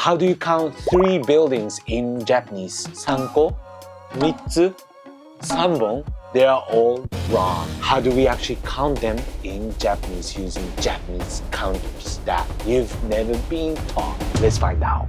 How do you count 3 buildings in Japanese? 3個 3つ 3本 They are all wrong. How do we actually count them in Japanese using Japanese counters that you've never been taught? Let's find out.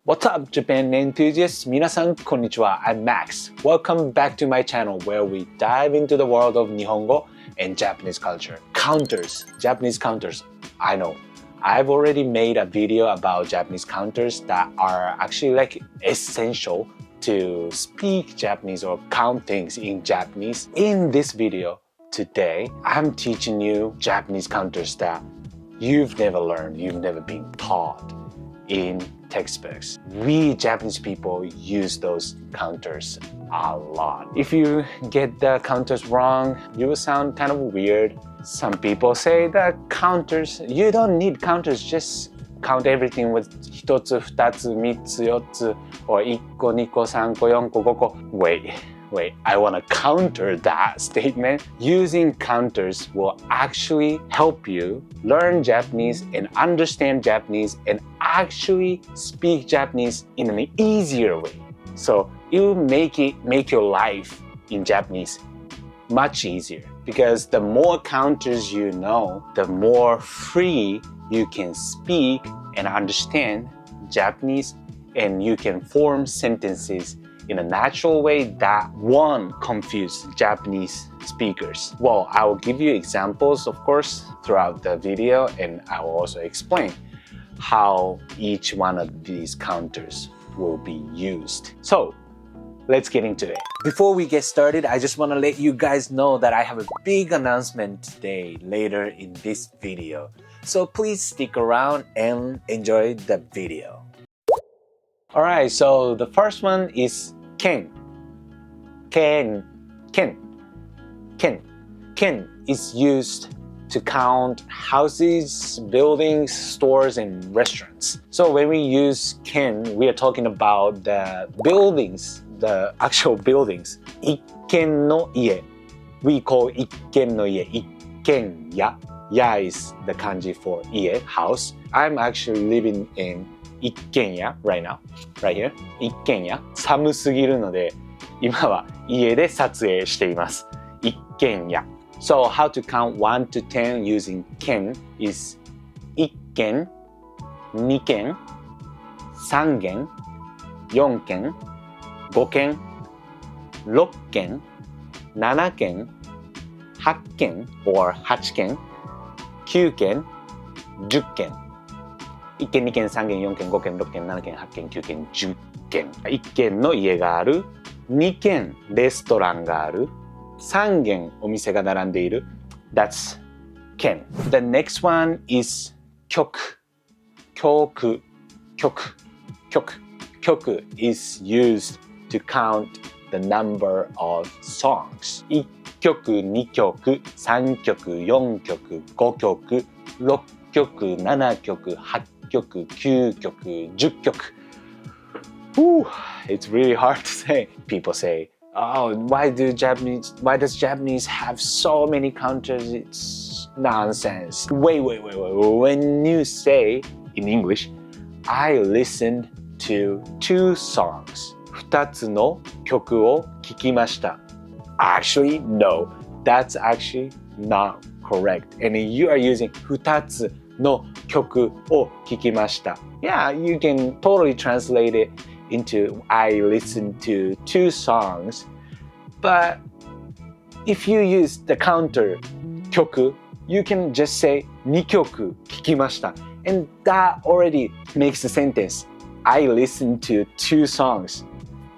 What's up, Japan enthusiasts? 皆さんこんにちは. I'm Max. Welcome back to my channel where we dive into the world of Nihongo and Japanese culture. Counters, Japanese counters. I know. I've already made a video about Japanese counters that are actually like essential to speak Japanese or count things in Japanese. In this video today, I'm teaching you Japanese counters that you've never learned, you've never been taught in textbooks. We Japanese people use those counters a lot. If you get the counters wrong, you will sound kind of weird. Some people say that counters, you don't need counters, just count everything with 1つ、2つ、3つ、4つ or 1個、2個、3個、4個、5個 Wait, I want to counter that statement. Using counters will actually help you learn Japanese and understand Japanese and actually speak Japanese in an easier way. So it will make your life in Japanese much easier because the more counters you know, the more free you can speak and understand Japanese, and you can form sentences in a natural way that won't confuse Japanese speakers. Well, I will give you examples, of course, throughout the video, and I will also explain how each one of these counters will be used. So, let's get into it. Before we get started, I just want to let you guys know that I have a big announcement today later in this video. So please stick around and enjoy the video. Alright, so the first one is ken. Ken is used to count houses, buildings, stores, and restaurants. So when we use ken, we are talking about the buildings, the actual buildings. 一軒の家. We call 一軒の家, 一軒家. Ya is the kanji for 家, house. I'm actually living in 一軒家 right now, right here. 一軒家. 寒すぎるので、今は家で撮影しています。一軒家. So how to count 1 to 10 using ken is 1軒、2軒、3軒、4軒、5軒、6軒、7軒、8軒 or 8軒、9軒、10軒。1軒、2軒、3軒、4軒、5軒、6軒、7軒、8軒、9軒、10軒。1軒の家がある。2軒レストランがある。3軒お店が並んでいる。That's ken. The next one is 曲 is used to count the number of songs. 1曲、2曲、3曲、4曲、5曲、6曲、7曲、8曲、9曲、10曲。It's really hard to say. People say, "Oh, why does Japanese have so many counters? It's nonsense." Wait. When you say in English, I listened to 2 songs. 2つの曲を聴きました。Actually, no. That's actually not correct. And you are using 2つの曲を聴きました。Yeah, you can totally translate it into I listened to 2 songs. But if you use the counter 曲, you can just say 2曲聴きました。And that already makes the sentence. I listened to 2 songs.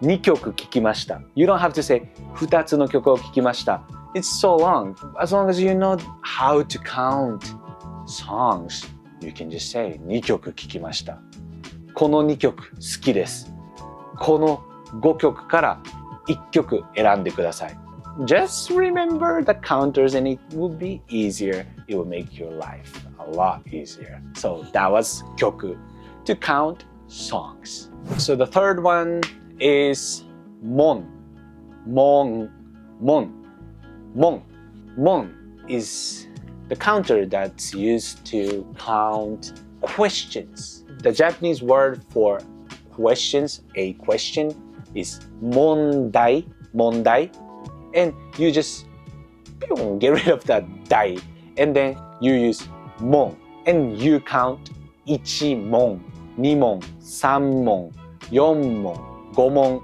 2曲聴きました。You don't have to say 2つの曲を聴きました。It's so long. As long as you know how to count songs, you can just say 2曲聴きました。この2曲好きです。この5曲から1曲選んでください。Just remember the counters and it will be easier. It will make your life a lot easier. So that was 曲 to count songs. So the third one is 門 is the counter that's used to count questions. The Japanese word for questions, a question, is 問題, and you just get rid of that 題, and then you use 問, and you count 1問、2問、3問、4問、5問、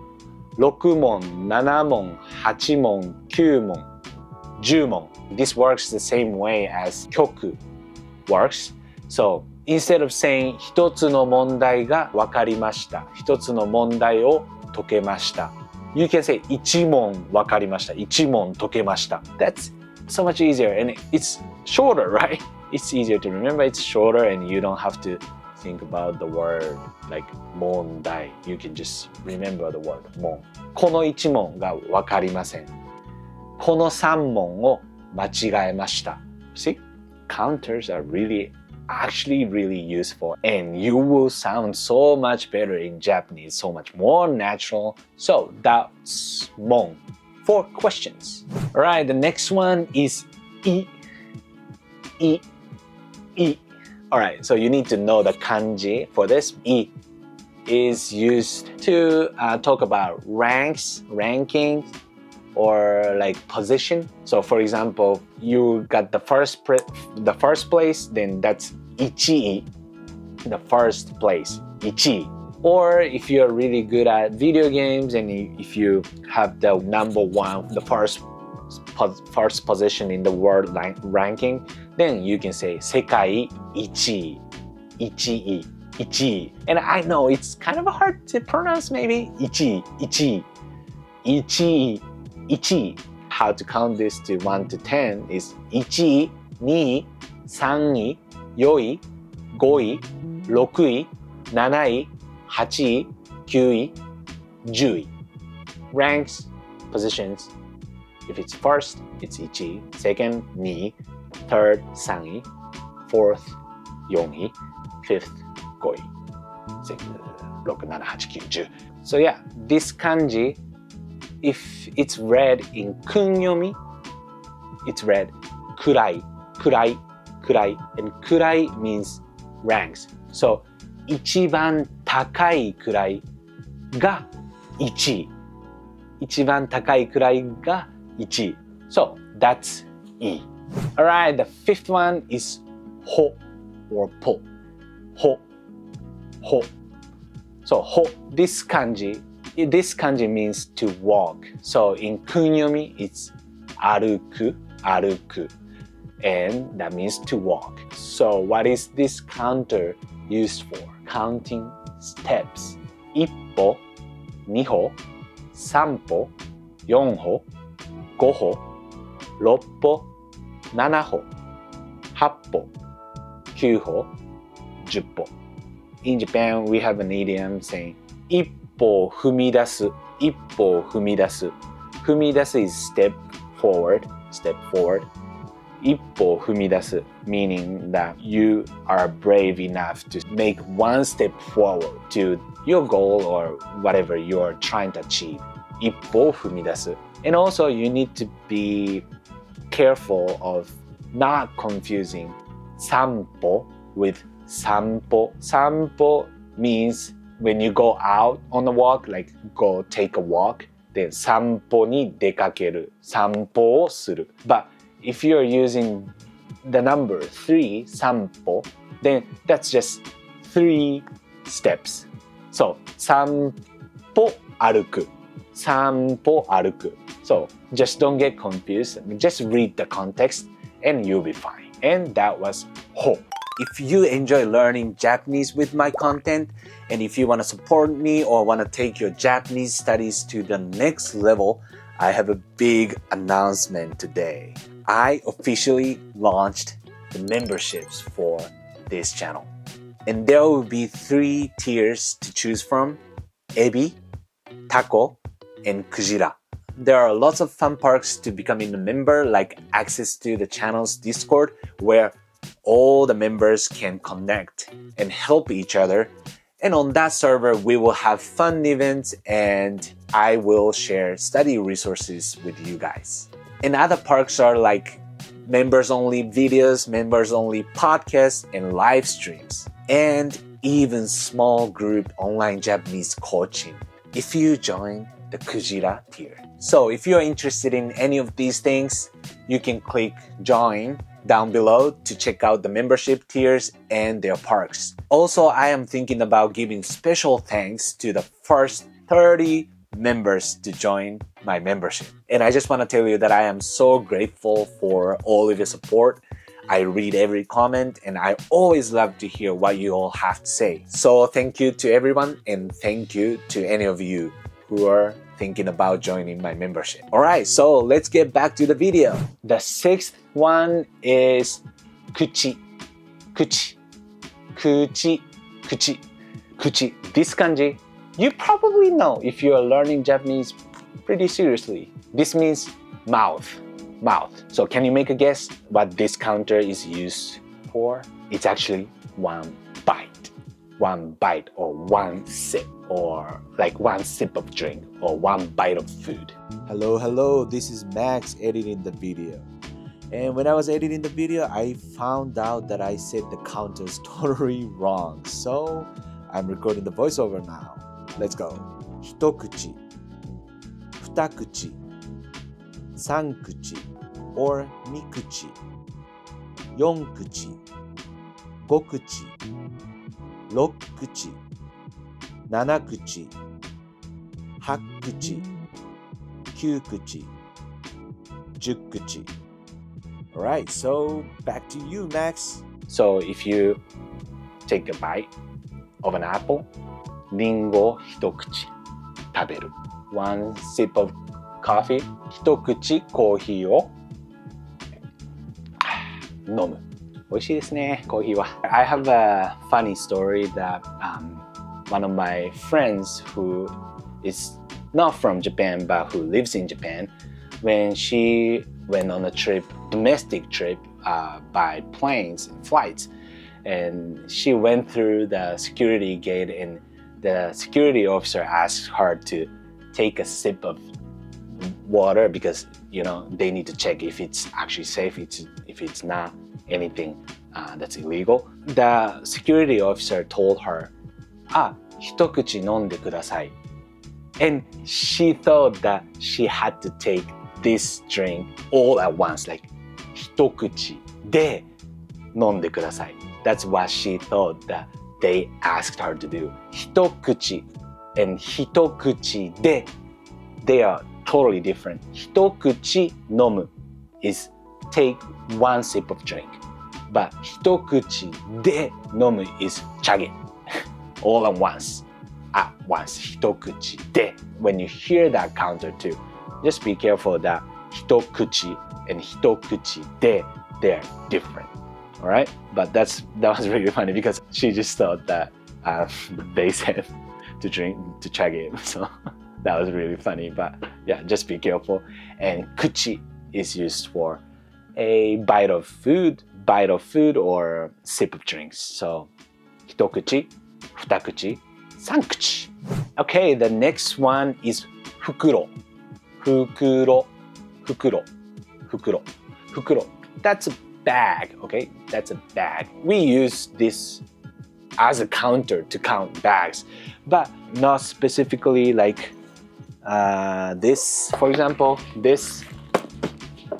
6問、7問、8問、9問、10問. This works the same way as 曲 works. So instead of saying 一つの問題が分かりました、一つの問題を解けました、You can say 一問分かりました、一問解けました。That's so much easier and it's shorter, right? It's easier to remember, it's shorter and you don't have to think about the word like 問題. You can just remember the word 問。この一問が分かりません。この三問を間違えました。See? Counters are actually really useful and you will sound so much better in Japanese, so much more natural. So that's 問 for questions. Alright, the next one is い。Alright, so you need to know the kanji for this. い is used to talk about ranking, or like position. So for example, you got the first place, then that's 1位, the first place, 1位. Or if you're really good at video games and if you have the number one, the first position in the world ranking, then you can say 世界1位. And I know it's kind of hard to pronounce maybe 1位. How to count this to 1 to 10 is 1位、2位、3位、4位、5位、6位、7位、8位、9位、10位. Ranks, positions. If it's first, it's 1位, second, 2位, third, 3位, fourth, 4位, fifth, 5位, 6、7、8、9、10. So yeah, this kanji, if it's read in kunyomi, it's read 暗い, and 暗い means ranks. So 一番高い位が1位。一番高い位が1位。So that's E. Alright, the fifth one is ほ or ぽ。ほ。So ほ this kanji means to walk. So in kunyomi, it's 歩く。And that means to walk. So what is this counter used for? Counting steps. 一歩、二歩、三歩、四歩、五歩、六歩、七歩、八歩、九歩、十歩. In Japan, we have an idiom saying 一歩踏み出す、一歩踏み出す。踏み出す is step forward. 一歩踏み出す meaning that you are brave enough to make one step forward to your goal or whatever you are trying to achieve. 一歩踏み出す. And also you need to be careful of not confusing 散歩 with 散歩. 散歩 means when you go out on a walk, like go take a walk, then 散歩に出かける. 散歩をする. But if you're using the number 3, 散歩, then that's just 3 steps. So 散歩歩く. 散歩歩く. So just don't get confused. Just read the context and you'll be fine. And that was ほ. If you enjoy learning Japanese with my content, and if you want to support me or want to take your Japanese studies to the next level, I have a big announcement today. I officially launched the memberships for this channel. And there will be 3 tiers to choose from: Ebi, Taco, and Kujira. There are lots of fun perks to becoming a member, like access to the channel's Discord, where all the members can connect and help each other. And on that server, we will have fun events and I will share study resources with you guys. And other perks are like members only videos, members only podcasts and live streams, and even small group online Japanese coaching if you join the Kujira tier. So if you're interested in any of these things, you can click join down below to check out the membership tiers and their perks. Also, I am thinking about giving special thanks to the first 30 members to join my membership. And I just want to tell you that I am so grateful for all of your support. I read every comment and I always love to hear what you all have to say. So thank you to everyone and thank you to any of you who are thinking about joining my membership. Alright, so let's get back to the video. The sixth one is kuchi. Kuchi. Kuchi. Kuchi. Kuchi. This kanji, you probably know if you are learning Japanese pretty seriously. This means mouth. Mouth. So can you make a guess what this counter is used for? It's actually one bite. One bite or one sip or like one sip of drink or one bite of food. Hello, this is Max editing the video. And when I was editing the video, I found out that I said the counters totally wrong. So I'm recording the voiceover now. Let's go. 一口、二口、三口 or 二口、四口、五口、六口、七口、八口、九口、十口. Alright, so back to you, Max. So if you take a bite of an apple, リンゴを一口食べる。One sip of coffee, 一口コーヒーを飲む。美味しいですね、コーヒーは。I have a funny story that one of my friends who is not from Japan but who lives in Japan, when she went on a trip, domestic trip by planes and flights, and she went through the security gate and the security officer asked her to take a sip of water because, you know, they need to check if it's actually safe, if it's not anything that's illegal. The security officer told her, 一口飲んでください. And she thought that she had to take this drink all at once, like 一口で飲んでください. That's what she thought that they asked her to do. 一口 and 一口で they are totally different. 一口飲む is take one sip of drink. But 一口で飲む is チャゲ all at once. At once. 一口で When you hear that counter too, just be careful that 一口 and 一口で they're different. Alright? But that was really funny because she just thought that they said to drink, to chug it. So that was really funny. But yeah, just be careful. And kuchi is used for a bite of food or sip of drinks. So 一口、二口、三口. Okay, the next one is 袋. 袋. That's a bag, okay? That's a bag. We use this as a counter to count bags, but not specifically like this. For example, this,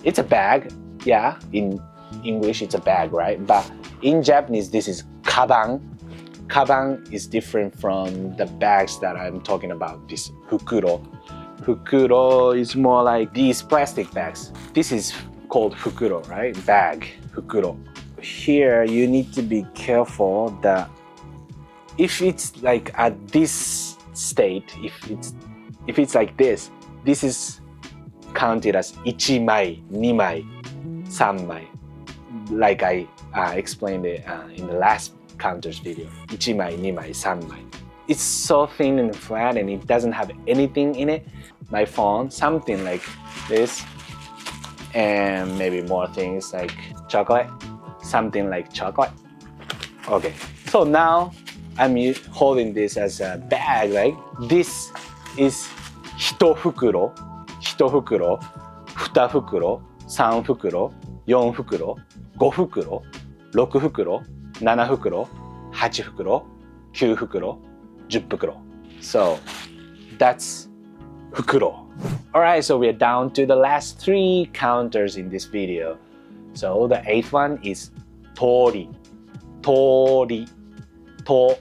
it's a bag. Yeah, in English it's a bag, right? But in Japanese, this is kaban. Kaban is different from the bags that I'm talking about, this fukuro. Fukuro is more like these plastic bags. This is called fukuro, right? Bag, fukuro. Here, you need to be careful that if it's like at this state, if it's like this is counted as 1枚、2枚、3枚. Like I explained it in the last counters video. 1枚、2枚、3枚. It's so thin and flat and it doesn't have anything in it. My phone, something like this. And maybe more things like chocolate. Something like chocolate. Okay, so now I'm holding this as a bag. Like this is 1袋、2袋、3袋、4袋、5袋、6袋、7袋、8袋、9袋、10袋。So, that's 袋. Alright, so we're down to the last 3 counters in this video. So the 8th one is 通り、通り、通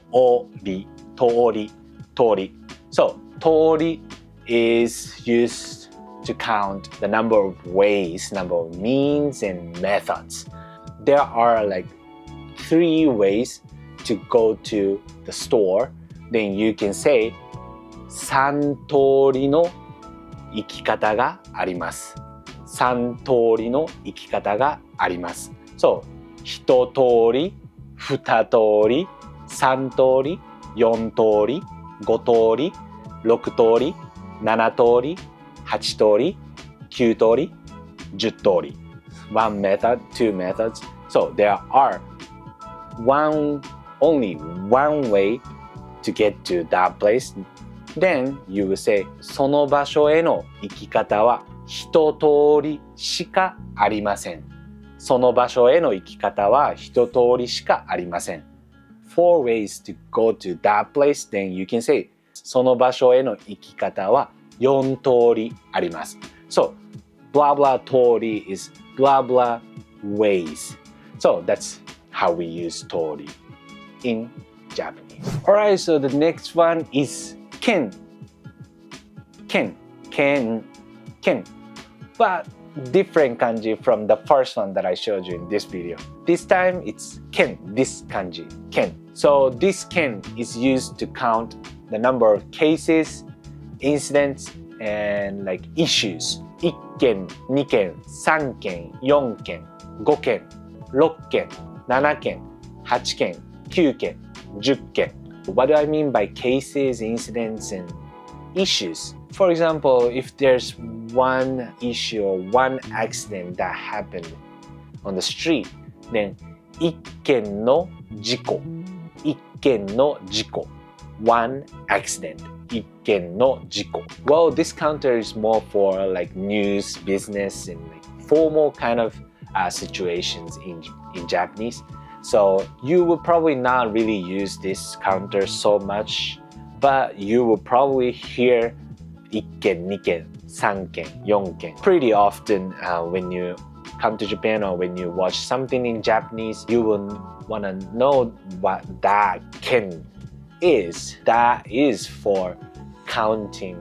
り、通り、通り。So, 通り is used to count the number of ways, number of means and methods. There are like 3 ways to go to the store. Then you can say 3通りの生き方があります。3通りの生き方があります。So, 1通り、2通り、3通り、4通り、5通り、6通り、7通り、8通り、9通り、10通り。One method, two methods. So there are only one way to get to that place. Then you will say その場所への行き方は一通りしかありません。その場所への行き方は一通りしかありません。4 ways to go to that place. Then you can say その場所への行き方は4通りあります。So, blah blah 通り is blah blah ways. So that's how we use 通り in Japanese. Alright, so the next one is 県。県、県、県。But different kanji from the first one that I showed you in this video. This time it's 県, this kanji, 県. So this 県 is used to count the number of cases, incidents, and like issues. 1件、2件、3件、4件、5件、6件、7件、8件、9件、10件. What do I mean by cases, incidents, and issues? For example, if there's one issue or one accident that happened on the street, then 1件の事故、1件の事故, one accident, 1件の事故. Well, this counter is more for like news, business, and like formal kind of situations in Japanese. So you will probably not really use this counter so much, but you will probably hear 1件、2件、3件、4件 pretty often when you come to Japan or when you watch something in Japanese. You will want to know what that 件 is. That is for counting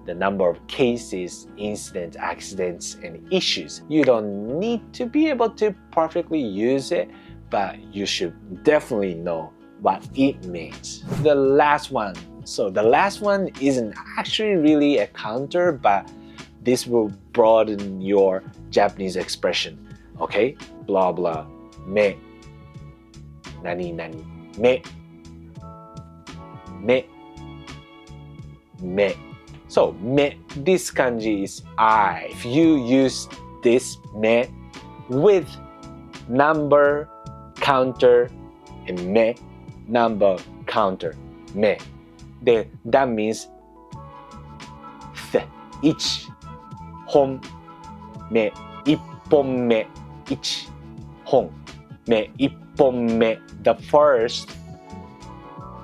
the number of cases, incidents, accidents, and issues. You don't need to be able to perfectly use it, but you should definitely know what it means. The last one. So the last one isn't actually really a counter, but this will broaden your Japanese expression. Okay? Blah blah. Me. Nani nani. Me. Me. Me. So me, this kanji is I. If you use this me with number counter and me, number counter, me, then that means 1本目、1本目、1本目、1本目、the first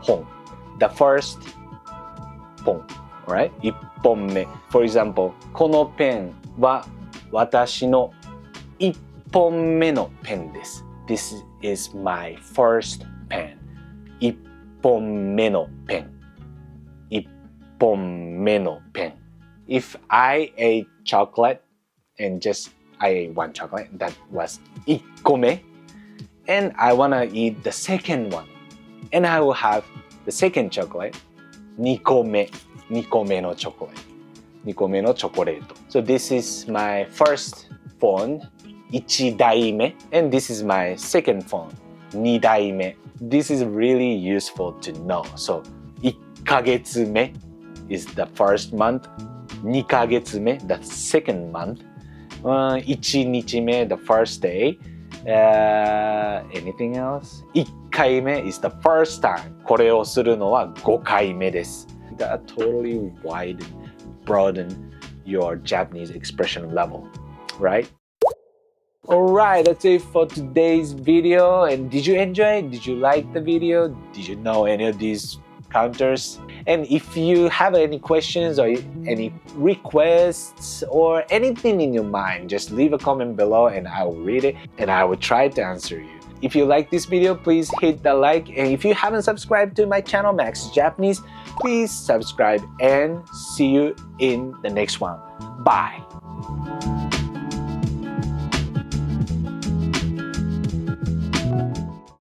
本、the first 本。Alright? 1本目。For example, このペンは私の1本目のペンです。This is my first pen. 1本目のペン。1本目のペン。If I ate chocolate and just I ate one chocolate, that was 1個目. And I wanna eat the second one. And I will have the second chocolate, 2個目。2個目のチョコレート。2個目のチョコレート。So this is my first phone, 1台目. And this is my second phone, 2台目. This is really useful to know. So 1ヶ月目 is the first month. 2ヶ月目 the second month. 1日目 the first day. Anything else? 1回目 is the first time. これをするのは5回目です。That totally broaden your Japanese expression level, right? Alright, that's it for today's video. And did you enjoy it? Did you like the video? Did you know any of these counters? And if you have any questions or any requests or anything in your mind, just leave a comment below and I will read it and I will try to answer you. If you like this video, please hit the like, and if you haven't subscribed to my channel Max Japanese, please subscribe and see you in the next one. Bye!